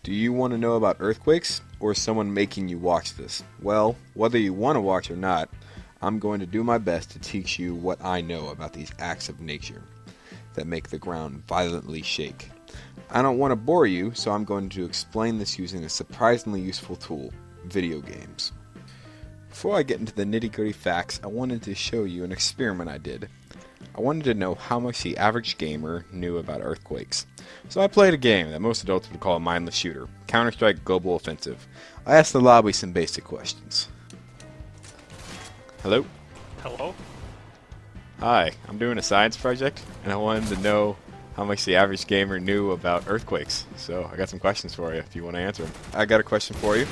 Do you want to know about earthquakes, or is someone making you watch this? Well, whether you want to watch or not, I'm going to do my best to teach you what I know about these acts of nature that make the ground violently shake. I don't want to bore you, so I'm going to explain this using a surprisingly useful tool, video games. Before I get into the nitty-gritty facts, I wanted to show you an experiment I did. I wanted to know how much the average gamer knew about earthquakes. So I played a game that most adults would call a mindless shooter, Counter-Strike Global Offensive. I asked the lobby some basic questions. Hello? Hello? Hi, I'm doing a science project, and I wanted to know how much the average gamer knew about earthquakes. So I got some questions for you if you want to answer them. I got a question for you.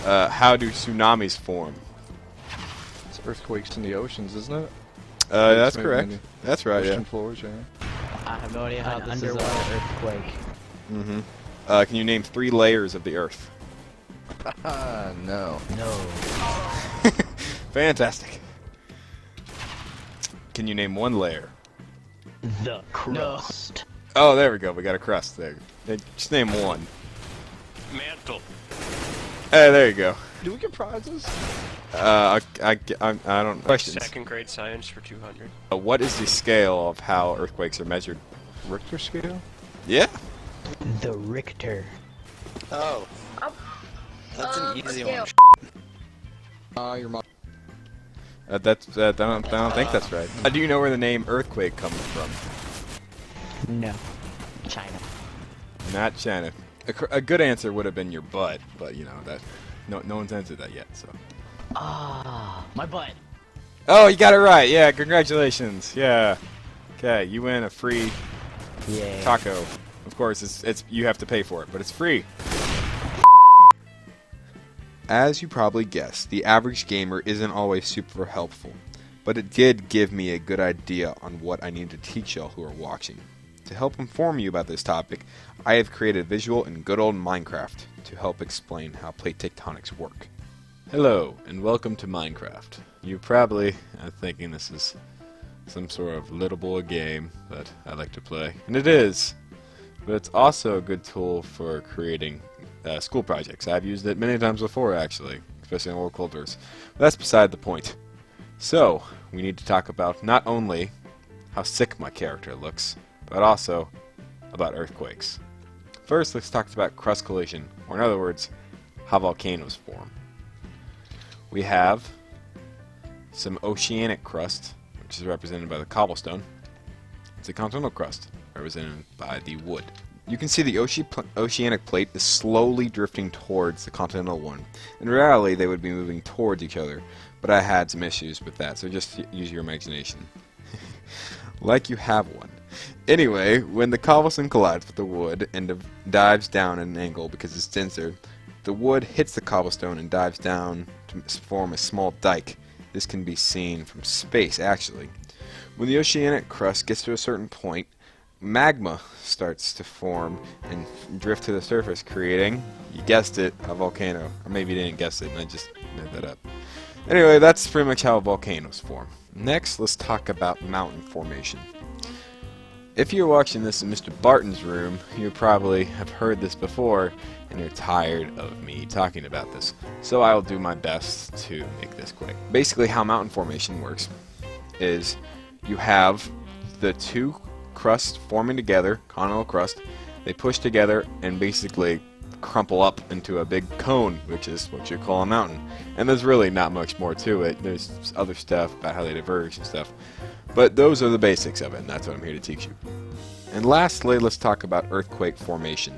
How do tsunamis form? It's earthquakes in the oceans, isn't it? That's Maybe correct. in That's right, ocean yeah. floors, yeah. I have no idea how An this is underwater earthquake. Mm-hmm. Can you name 3 layers of the Earth? No. No. Fantastic. Can you name 1 layer? The crust. Oh, there we go. We got a crust there. Just name 1. Mantle. Hey, there you go. Do we get prizes? I don't. Questions. Second grade science for 200. What is the scale of how earthquakes are measured? Richter scale? Yeah. The Richter. Oh. That's an easy one. Your mom. I don't think that's right. Do you know where the name earthquake comes from? No. China. Not China. A good answer would have been your butt, but you know that no one's answered that yet. So. Ah, my butt. Oh, you got it right. Yeah, congratulations. Yeah. Okay, you win a free Yeah. taco. Of course, it's you have to pay for it, but it's free. As you probably guessed, the average gamer isn't always super helpful, but it did give me a good idea on what I need to teach y'all who are watching. To help inform you about this topic, I have created a visual in good old Minecraft to help explain how plate tectonics work. Hello, and welcome to Minecraft. You probably are thinking this is some sort of little boy game that I like to play, and it is, but it's also a good tool for creating school projects. I've used it many times before, actually, especially in World Cultures. But that's beside the point. So, we need to talk about not only how sick my character looks, but also about earthquakes. First, let's talk about crust collision, or in other words, how volcanoes form. We have some oceanic crust, which is represented by the cobblestone. It's a continental crust, represented by the wood. You can see the oceanic plate is slowly drifting towards the continental one. In reality, they would be moving towards each other, but I had some issues with that, so just use your imagination. Like you have one. Anyway, when the cobblestone collides with the wood and dives down at an angle because it's denser, the wood hits the cobblestone and dives down to form a small dike. This can be seen from space, actually. When the oceanic crust gets to a certain point, magma starts to form and drift to the surface, creating, you guessed it, a volcano. Or maybe you didn't guess it and I just made that up. Anyway, that's pretty much how volcanoes form. Next, let's talk about mountain formation. If you're watching this in Mr. Barton's room, you probably have heard this before, and you're tired of me talking about this. So I'll do my best to make this quick. Basically, how mountain formation works is you have the 2 crusts forming together, continental crust. They push together and basically crumple up into a big cone, which is what you call a mountain. And there's really not much more to it. There's other stuff about how they diverge and stuff. But those are the basics of it, and that's what I'm here to teach you. And lastly, let's talk about earthquake formation.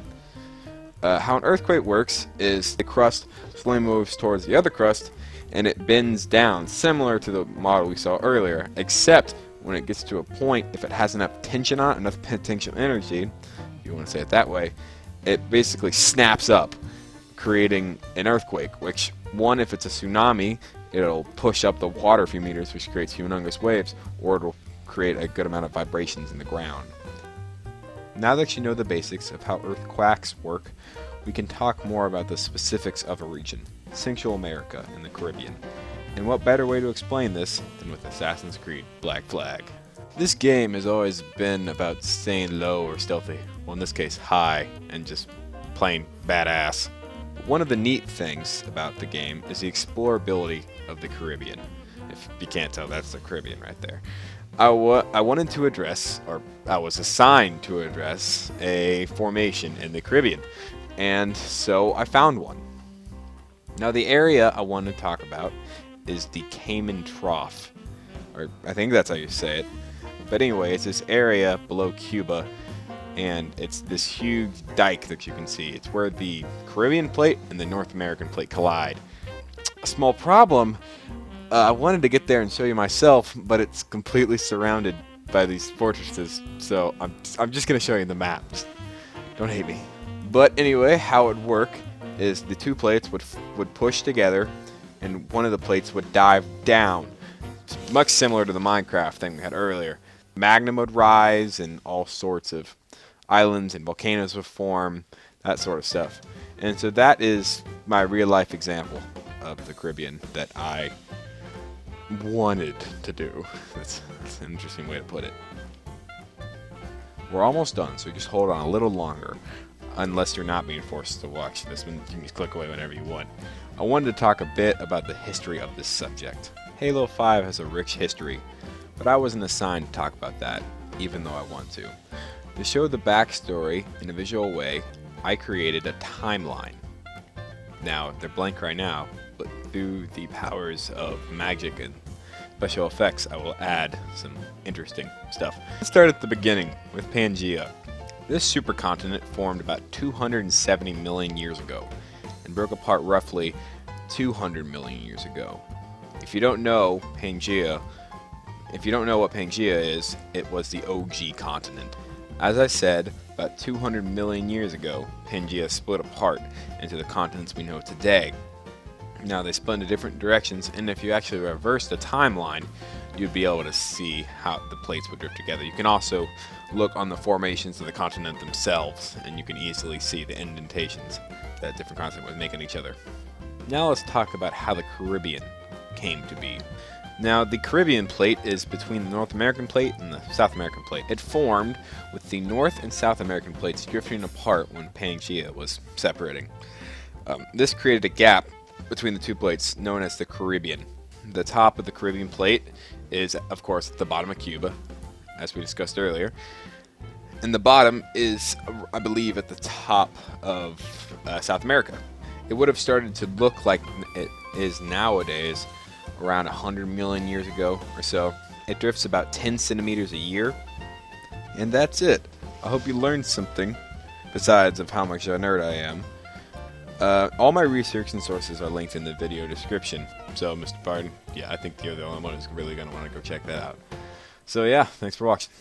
How an earthquake works is the crust slowly moves towards the other crust, and it bends down, similar to the model we saw earlier, except when it gets to a point, if it has enough tension on it, enough potential energy, if you want to say it that way, it basically snaps up, creating an earthquake, which, one, if it's a tsunami, it'll push up the water a few meters, which creates humongous waves, or it'll create a good amount of vibrations in the ground. Now that you know the basics of how earthquakes work, we can talk more about the specifics of a region, Central America and the Caribbean. And what better way to explain this than with Assassin's Creed Black Flag? This game has always been about staying low or stealthy, well in this case high, and just plain badass. One of the neat things about the game is the explorability of the Caribbean. If you can't tell, that's the Caribbean right there. I wanted to address, or I was assigned to address, a formation in the Caribbean, and so I found one. Now the area I want to talk about is the Cayman Trough, or I think that's how you say it. But anyway, it's this area below Cuba, and it's this huge dike that you can see. It's where the Caribbean plate and the North American plate collide. A small problem, I wanted to get there and show you myself, but it's completely surrounded by these fortresses, so I'm just going to show you the map. Just don't hate me. But anyway, how it would work is the two plates would push together, and one of the plates would dive down. It's much similar to the Minecraft thing we had earlier. Magma would rise, and all sorts of islands and volcanoes would form, that sort of stuff. And so that is my real-life example of the Caribbean that I wanted to do. That's an interesting way to put it. We're almost done, so just hold on a little longer. Unless you're not being forced to watch this one, you can just click away whenever you want. I wanted to talk a bit about the history of this subject. Halo 5 has a rich history, but I wasn't assigned to talk about that, even though I want to. To show the backstory in a visual way, I created a timeline. Now, they're blank right now, but through the powers of magic and special effects, I will add some interesting stuff. Let's start at the beginning with Pangaea. This supercontinent formed about 270 million years ago and broke apart roughly 200 million years ago. If you don't know what Pangaea is, it was the OG continent. As I said, about 200 million years ago, Pangaea split apart into the continents we know today. Now they split into different directions, and if you actually reverse the timeline, you'd be able to see how the plates would drift together. You can also look on the formations of the continent themselves, and you can easily see the indentations that different continents were making each other. Now let's talk about how the Caribbean came to be. Now the Caribbean plate is between the North American plate and the South American plate. It formed with the North and South American plates drifting apart when Pangaea was separating. This created a gap between the two plates known as the Caribbean. The top of the Caribbean plate is, of course, at the bottom of Cuba, as we discussed earlier. And the bottom is, I believe, at the top of South America. It would have started to look like it is nowadays around 100 million years ago or so. It drifts about 10 centimeters a year. And that's it. I hope you learned something, besides of how much a nerd I am. All my research and sources are linked in the video description. So, Mr. Barton, yeah, I think you're the only one who's really going to want to go check that out. So yeah, thanks for watching.